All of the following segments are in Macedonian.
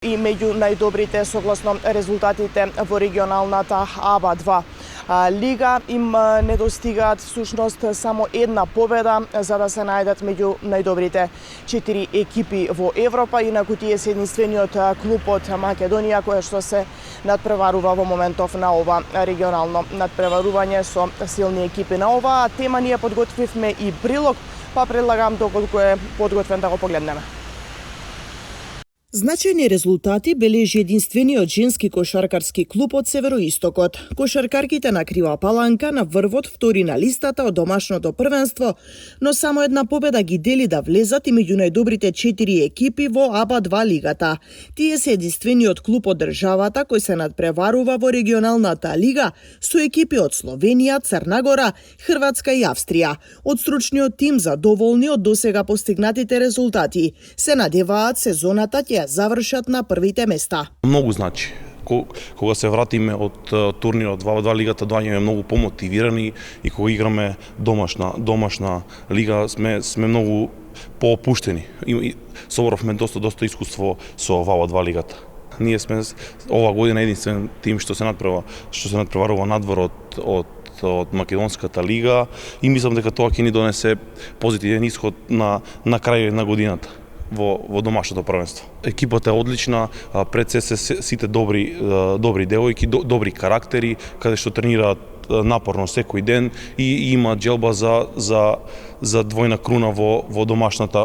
И меѓу најдобрите согласно резултатите во регионалната АБА-2 лига им недостигаат всушност само една победа за да се најдат меѓу најдобрите 4 екипи во Европа, инаку тие се единствениот клуб од Македонија кој што се надпреварува во моментов на ова регионално надпреварување со силни екипи. На оваа тема ние подготвивме и прилог, па предлагам доколку е подготвен да го погледнеме. Значајни резултати бележи единствениот женски кошаркарски клуб од Североистокот. Кошаркарките на Крива Паланка на врвот втори на листата од домашното првенство, но само една победа ги дели да влезат и меѓу најдобрите 4 екипи во АБА-2 лигата. Тие се единствениот клуб од државата кој се надпреварува во регионалната лига со екипи од Словенија, Црна Гора, Хрватска и Австрија. Од стручниот тим задоволни од досега постигнатите резултати, се надеваат сезоната ќе завршат на првите места. Многу значи. Кога се вратиме од турнирот во АБА-2 лигата, доаѓаме многу помотивирани и кога играме домашна лига сме многу поопуштени. И соборовме доста искуство со АБА-2 лигата. Ние сме ова година единствен тим што се надпреварува надвор од македонската лига и мислам дека тоа ќе ни донесе позитивен исход на крај на годината во домашното првенство. Екипата е одлична, пред се сите добри девојки, добри карактери, каде што тренираат напорно секој ден и има желба за двојна круна во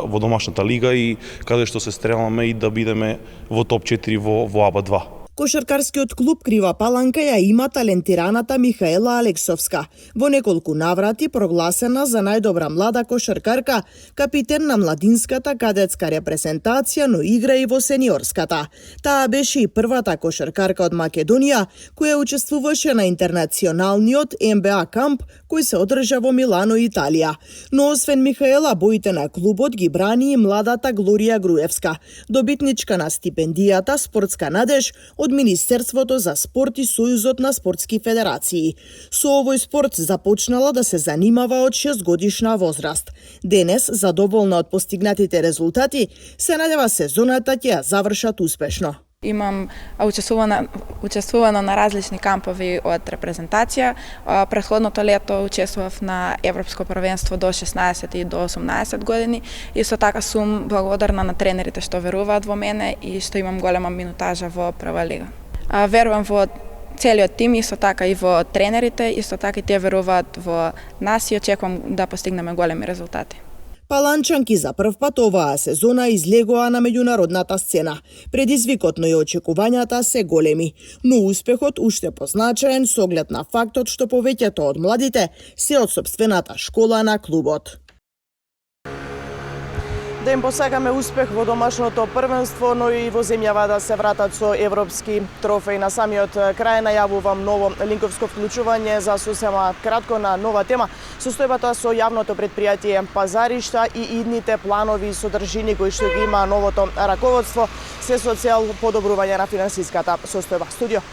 домашната лига и каде што се стреламе и да бидеме во топ 4 во АБА-2. Кошаркарскиот клуб Крива Паланка ја има талентираната Михаела Алексовска, во неколку наврати прогласена за најдобра млада кошаркарка, капитен на младинската кадетска репрезентација, но игра и во сениорската. Таа беше и првата кошаркарка од Македонија која учествуваше на интернационалниот НБА камп кој се одржа во Милано, Италија. Но освен Михаела, боите на клубот ги брани и младата Глорија Груевска, добитничка на стипендијата Спортска надеж од Министерството за спорт и Сојузот на спортски федерации. Со овој спорт започнала да се занимава од 6-годишна возраст. Денес, задоволна од постигнатите резултати, се надева сезоната ќе ја завршат успешно. Имам учествувано на различни кампови од репрезентација. Претходното лето учествував на Европско првенство до 16 и до 18 години. Исто така сум благодарна на тренерите што веруваат во мене и што имам голема минутажа во прва лига. Верувам во целиот тим, исто така и во тренерите, исто така и тие веруваат во нас и очекувам да постигнеме големи резултати. Паланчанки за прв пат оваа сезона излегоа на меѓународната сцена. Предизвикот, но и очекувањата се големи, но успехот уште позначаен со оглед на фактот што повеќето од младите се од сопствената школа на клубот. Да им посакаме успех во домашното првенство, но и во земјава да се вратат со европски трофеи. На самиот крај најавувам ново линковско вклучување за сосема кратко на нова тема, состојбата со јавното предпријатие Пазаришта и идните планови и содржини кои што ги има новото раководство, се со цел подобрување на финансиската состојба. Студио.